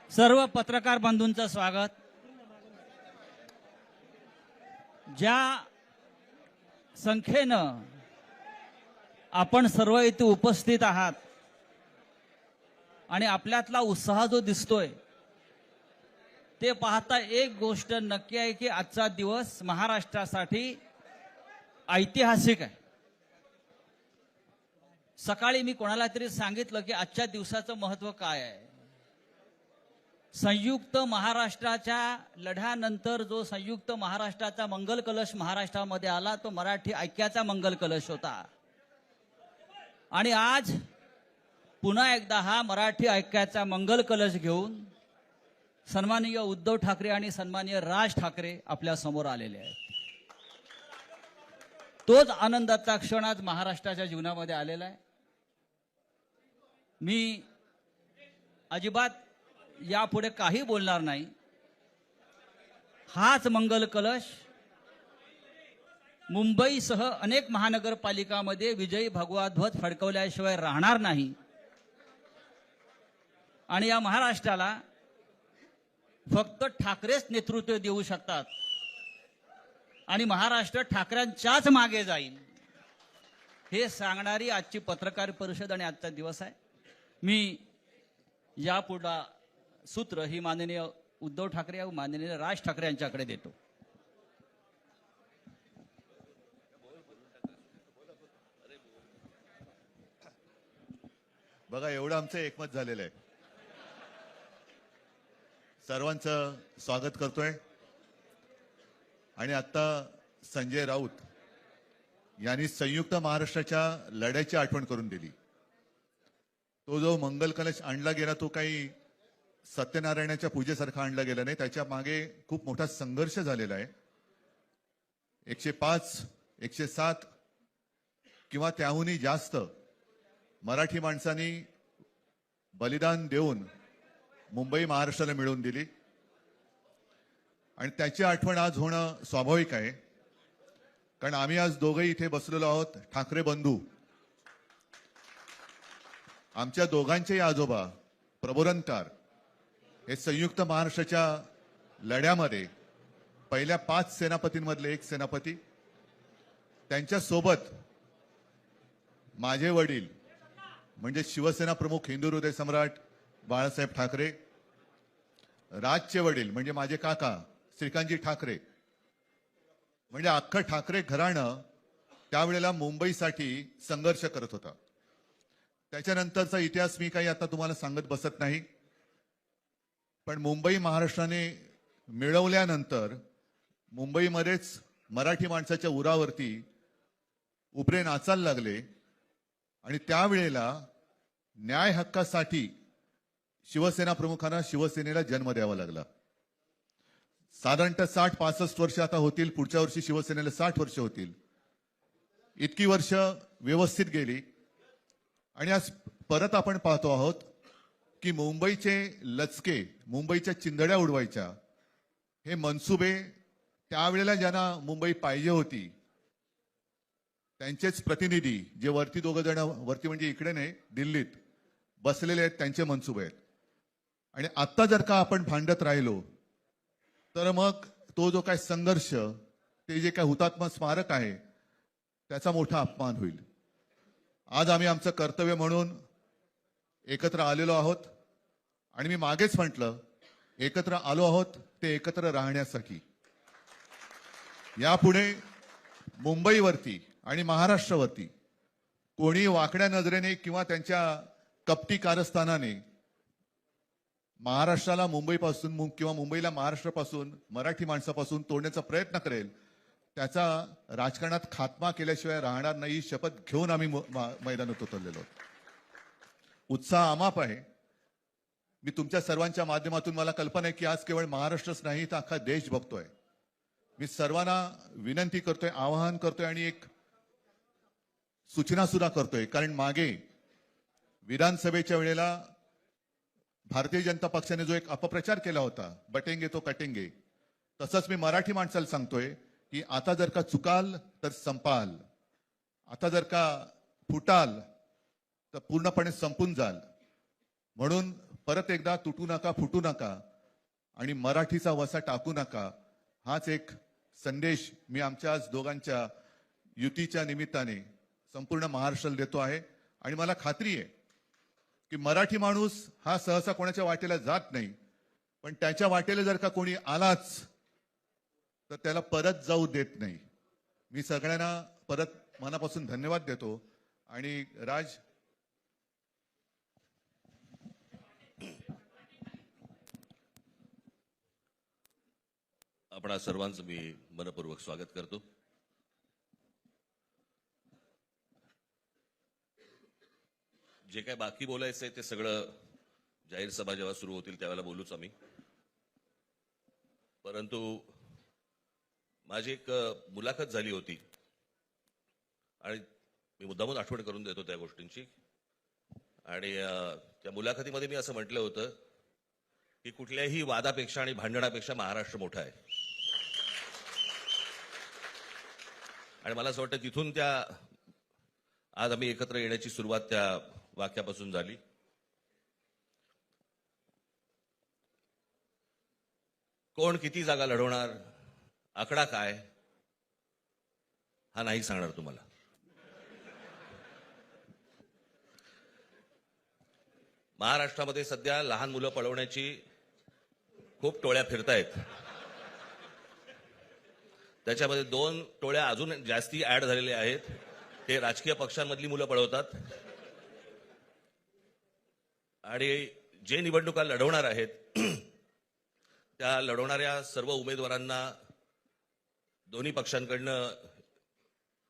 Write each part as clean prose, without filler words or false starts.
सर्व पत्रकार बंधूंचं स्वागत। ज्या संख्येनं आपण सर्व इथे उपस्थित आहात आणि आपल्यातला उत्साह जो दिसतोय ते पाहता एक गोष्ट नक्की आहे की आजचा दिवस महाराष्ट्रासाठी ऐतिहासिक आहे। सकाळी मी कोणाला तरी सांगितलं की आजच्या दिवसाचं महत्त्व काय आहे। संयुक्त महाराष्ट्राच्या लढ्यानंतर जो संयुक्त महाराष्ट्राचा मंगल कलश महाराष्ट्रामध्ये आला तो मराठी ऐक्याचा मंगल कलश होता आणि आज पुन्हा एकदा हा मराठी ऐक्याचा मंगल कलश घेऊन सन्माननीय उद्धव ठाकरे आणि सन्माननीय राज ठाकरे आपल्या समोर आलेले आहेत। तोच आनंदाचा क्षण आज महाराष्ट्राच्या जीवनामध्ये आलेला आहे। मी अजिबात यापुढे काही बोलणार नाही। हाच मंगल कलश मुंबईसह अनेक महानगरपालिकांमध्ये विजयी भगवा ध्वज फडकवल्याशिवाय राहणार नाही आणि या महाराष्ट्राला फक्त ठाकरेच नेतृत्व देऊ शकतात आणि महाराष्ट्र ठाकरेंच्याच मागे जाईल हे सांगणारी आजची पत्रकार परिषद आणि आजचा दिवस आहे। मी यापुढे सूत्र ही माननीय उद्धव ठाकरे व माननीय राज ठाकरे यांच्याकडे देतो। बघा एवढं आमचं एकमत झालेलं आहे। सर्वांचं स्वागत करतोय आणि आता संजय राऊत यांनी संयुक्त महाराष्ट्राच्या लढ्याची आठवण करून दिली। तो जो मंगल कलश आणला गेला तो काही सत्यनारायणाच्या पूजेसारखा आणला गेला नाही, त्याच्या मागे खूप मोठा संघर्ष झालेला आहे। 105 107 किंवा त्याहूनही जास्त मराठी माणसांनी बलिदान देऊन मुंबई महाराष्ट्राला मिळवून दिली आणि त्याची आठवण आज होणं स्वाभाविक आहे। कारण आम्ही आज दोघंही इथे बसलेलो आहोत, ठाकरे बंधू। आमच्या दोघांचेही आजोबा प्रबोधनकार हे संयुक्त महाराष्ट्राच्या लढ्यामध्ये पहिल्या 5 सेनापतींमधले एक सेनापती। त्यांच्यासोबत माझे वडील म्हणजे शिवसेना प्रमुख हिंदू हृदय सम्राट बाळासाहेब ठाकरे, राजचे वडील म्हणजे माझे काका श्रीकांतजी ठाकरे, म्हणजे अख्खं ठाकरे घराणं त्यावेळेला मुंबईसाठी संघर्ष करत होता। त्याच्यानंतरचा इतिहास मी काही आता तुम्हाला सांगत बसत नाही, पण मुंबई महाराष्ट्राने मिळवल्यानंतर मुंबईमध्येच मराठी माणसाच्या उरावरती उपरे नाचायला लागले आणि त्यावेळेला न्याय हक्कासाठी शिवसेना प्रमुखांना शिवसेनेला जन्म द्यावा लागला। साधारणतः 60-65 वर्ष आता होतील, पुढच्या वर्षी शिवसेनेला 60 वर्ष होतील। इतकी वर्ष व्यवस्थित गेली आणि आज परत आपण पाहतो आहोत की मुंबईचे लचके, मुंबईच्या चिंधड्या उडवायच्या हे मनसुबे त्यावेळेला ज्यांना मुंबई पाहिजे होती त्यांचेच प्रतिनिधी जे वरती दोघं जण, वरती म्हणजे इकडे नाही दिल्लीत बसलेले आहेत, त्यांचे मनसुबे आहेत। आणि आता जर का आपण भांडत राहिलो तर मग तो जो काय संघर्ष, ते जे काय हुतात्मा स्मारक आहे त्याचा मोठा अपमान होईल। आज आम्ही आमचं कर्तव्य म्हणून एकत्र आलेलो आहोत आणि मी मागेच म्हटलं एकत्र आलो आहोत ते एकत्र राहण्यासाठी। यापुढे मुंबईवरती आणि महाराष्ट्रावरती कोणी वाकड्या नजरेने किंवा त्यांच्या कपटी कारस्थानाने महाराष्ट्राला मुंबईपासून किंवा मुंबईला महाराष्ट्रापासून, मराठी माणसापासून तोडण्याचा प्रयत्न करेल त्याचा राजकारणात खात्मा केल्याशिवाय राहणार नाही, शपथ घेऊन आम्ही मैदानात उतरलेलो आहोत। उत्साह अमाप आहे। मी तुमच्या सर्वांच्या माध्यमातून, मला कल्पना आहे की आज केवळ महाराष्ट्रच नाही तर अख्खा देश बघतोय। मी सर्वांना विनंती करतोय, आवाहन करतोय आणि एक सूचना सुद्धा करतोय, कारण मागे विधानसभेच्या वेळेला भारतीय जनता पक्षाने जो एक अपप्रचार केला होता, बटेंगे तो कटेंगे, तसंच मी मराठी माणसाला सांगतोय की आता जर का चुकाल तर संपाल, आता जर का फुटाल तर पूर्णपणे संपून जाल। म्हणून परत एकदा तुटू नका, फुटू नका आणि मराठीचा वसा टाकू नका, हाच एक संदेश मी आमच्या आज दोघांच्या युतीच्या निमित्ताने संपूर्ण महाराष्ट्राला देतो आहे. आणि मला खात्री आहे की मराठी माणूस हा सहसा कोणाच्या वाटेला जात नाही, पण त्याच्या वाटेला जर का कोणी आलाच तर त्याला परत जाऊ देत नाही. मी सगळ्यांना परत मनापासून धन्यवाद देतो. आणि राज, आपणा सर्वांचं मी मनपूर्वक स्वागत करतो. जे काय बाकी बोलायचं आहे ते सगळं जाहीर सभा जेव्हा सुरू होतील त्यावेळेला बोलूच आम्ही. परंतु माझी एक मुलाखत झाली होती आणि मी मुद्दामून आठवण करून देतो त्या गोष्टींची. आणि त्या मुलाखतीमध्ये मी असं म्हटलं होतं की कुठल्याही वादापेक्षा आणि भांडणापेक्षा महाराष्ट्र मोठा आहे. आणि मला असं वाटतं तिथून त्या आज आम्ही एकत्र येण्याची सुरुवात त्या वाक्यापासून झाली. कोण किती जागा लढवणार, आकडा काय, हा नाही सांगणार तुम्हाला. महाराष्ट्रामध्ये सध्या लहान मुलं पळवण्याची खूप टोळ्या फिरतायत. त्याच्यामध्ये 2 टोळ्या अजून जास्ती ऍड झालेल्या आहेत. ते राजकीय पक्षांमधली मुलं पळवतात. आणि जे निवडणुका लढवणार आहेत त्या लढवणाऱ्या सर्व उमेदवारांना दोन्ही पक्षांकडनं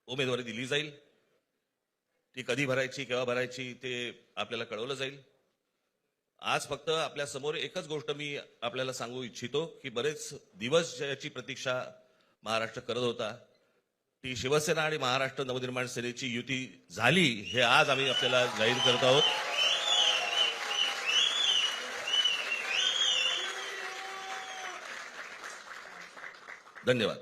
उमेदवारी दिली जाईल. ती कधी भरायची, केव्हा भरायची ते आपल्याला कळवलं जाईल. आज फक्त आपल्या समोर एकच गोष्ट मी आपल्याला सांगू इच्छितो की बरेच दिवस ज्याची प्रतीक्षा महाराष्ट्र करत होता ती शिवसेना आणि महाराष्ट्र नवनिर्माण सेनेची युती झाली, हे आज आम्ही आपल्याला जाहीर करत आहोत. धन्यवाद.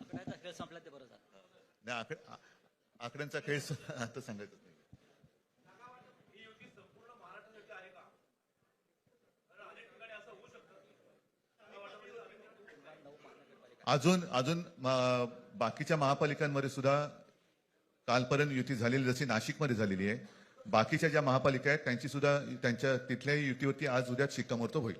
आकड्याचा खेळ संपला ते बरं झालं. नाही, आकड्यांचा खेळ आता सांगायचं नाही. अजून बाकीच्या महापालिकांमध्ये सुद्धा कालपर्यंत युती झालेली, जशी नाशिकमध्ये झालेली आहे, बाकीच्या ज्या महापालिका आहेत त्यांची सुद्धा त्यांच्या तिथल्याही युतीवरती आज उद्या शिक्कामोर्तब होईल.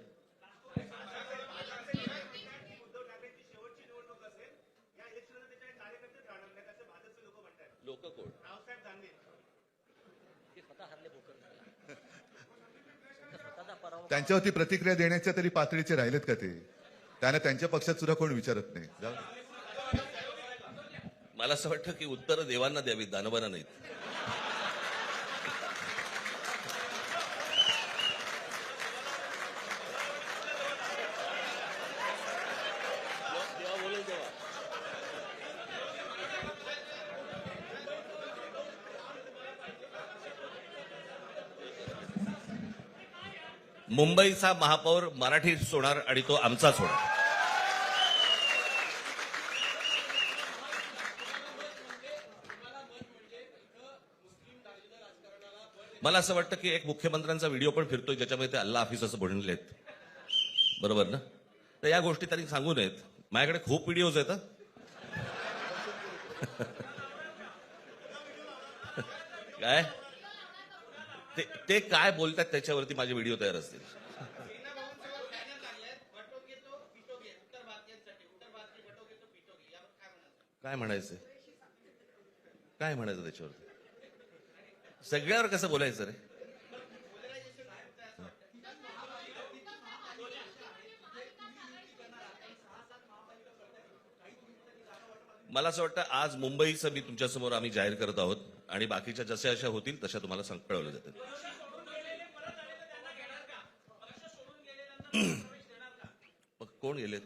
लोक कोण? त्यांच्यावरती प्रतिक्रिया देण्याच्या तरी पातळीचे राहिलेत का ते? त्यांना त्यांच्या पक्षात सुद्धा कोण विचारत नाही. जाऊ दे. मला असं वाटतं की उत्तरं देवांना द्यावीत, दानवांना नाहीत. देवा बोलेल तेव्हा. मुंबईचा महापौर मराठीच होणार आणि तो आमचाच होणार. मला असं वाटतं की एक मुख्यमंत्र्यांचा व्हिडिओ पण फिरतोय ज्याच्यामध्ये ते अल्लाह हाफिज असं बनलेत. बरोबर ना? तर या गोष्टी त्यांनी सांगू नयेत. माझ्याकडे खूप व्हिडिओज आहेत. काय ते काय बोलतात त्याच्यावरती माझे व्हिडिओ तयार असतील. काय म्हणायचं, काय म्हणायचं त्याच्यावरती? सगळ्यावर कसं बोलायचं रे? मला असं वाटतं आज मुंबईचं मी तुमच्यासमोर आम्ही जाहीर करत आहोत आणि बाकीच्या जशा अशा होतील तशा तुम्हाला कळवलं जातं. मग कोण गेलेत?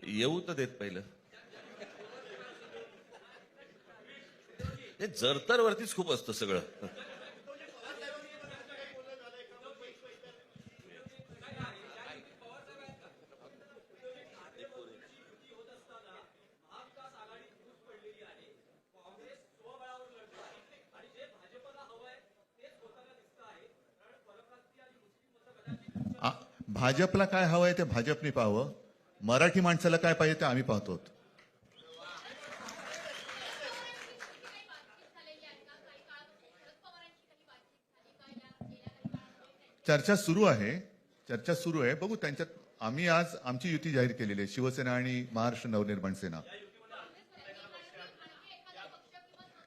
येऊ तर देत पहिलं. हे जरतर वरतीच खूप असतं सगळं. भाजपला काय हवंय ते भाजपने पाहावं, मराठी माणसाला काय पाहिजे ते आम्ही पाहतो. चर्चा सुरू आहे. बघू त्यांच्यात. आम्ही आज आमची युती जाहीर केलेली आहे, शिवसेना आणि महाराष्ट्र नवनिर्माण सेना.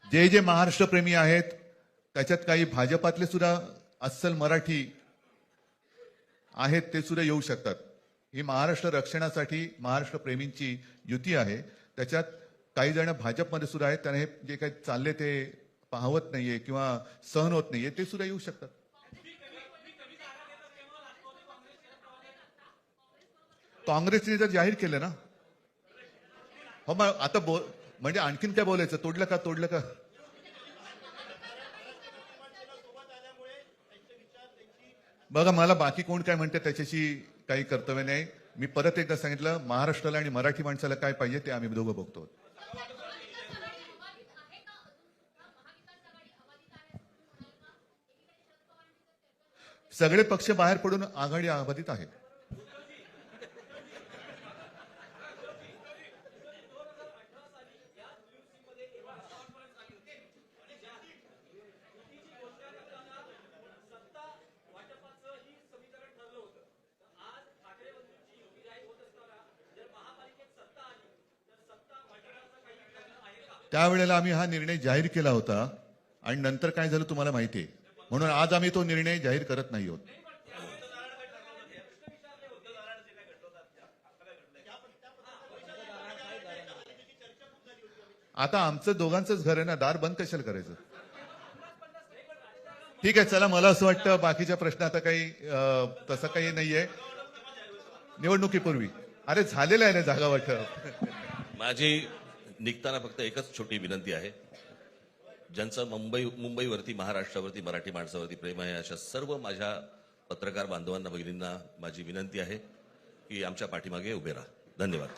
जे जे महाराष्ट्र प्रेमी आहेत त्याच्यात काही भाजपातले सुद्धा अस्सल मराठी आहेत, ते सुद्धा येऊ शकतात. ही महाराष्ट्र रक्षणासाठी महाराष्ट्र प्रेमींची युती आहे. त्याच्यात काही जण भाजपमध्ये सुद्धा आहेत, त्यांना हे जे काही चालले ते पाहवत नाहीये किंवा सहन होत नाहीये, ते सुद्धा येऊ शकतात. काँग्रेसने जर जाहीर केलं ना, हो मग आता म्हणजे आणखीन काय बोलायचं? तोडलं का? बघा, मला बाकी कोण काय म्हणते त्याच्याशी काही कर्तव्य नाही. मी परत एकदा सांगितलं, महाराष्ट्राला आणि मराठी माणसाला काय पाहिजे ते आम्ही दोघं बघतो. सगळे पक्ष बाहेर पडून आघाडी अबाधित आहे. त्यावेळेला आम्ही हा निर्णय जाहीर केला होता आणि नंतर काय झालं तुम्हाला माहिती आहे. म्हणून आज आम्ही तो निर्णय जाहीर करत नाही आहोत. आता आमचं दोघांचंच घर आहे ना, दार बंद कशाला करायचं? ठीक आहे, चला. मला असं वाटतं बाकीच्या प्रश्न आता काही तसं काही नाहीये. निवडणुकीपूर्वी अरे झालेलं आहे ना जागा वाटप. माझी निघताना फक्त एकच छोटी विनंती आहे. ज्यांचं मुंबईवरती, महाराष्ट्रावरती, मराठी माणसावरती प्रेम आहे, अशा सर्व माझ्या पत्रकार बांधवांना, भगिनींना माझी विनंती आहे की आमच्या पाठीमागे उभे राहा. धन्यवाद.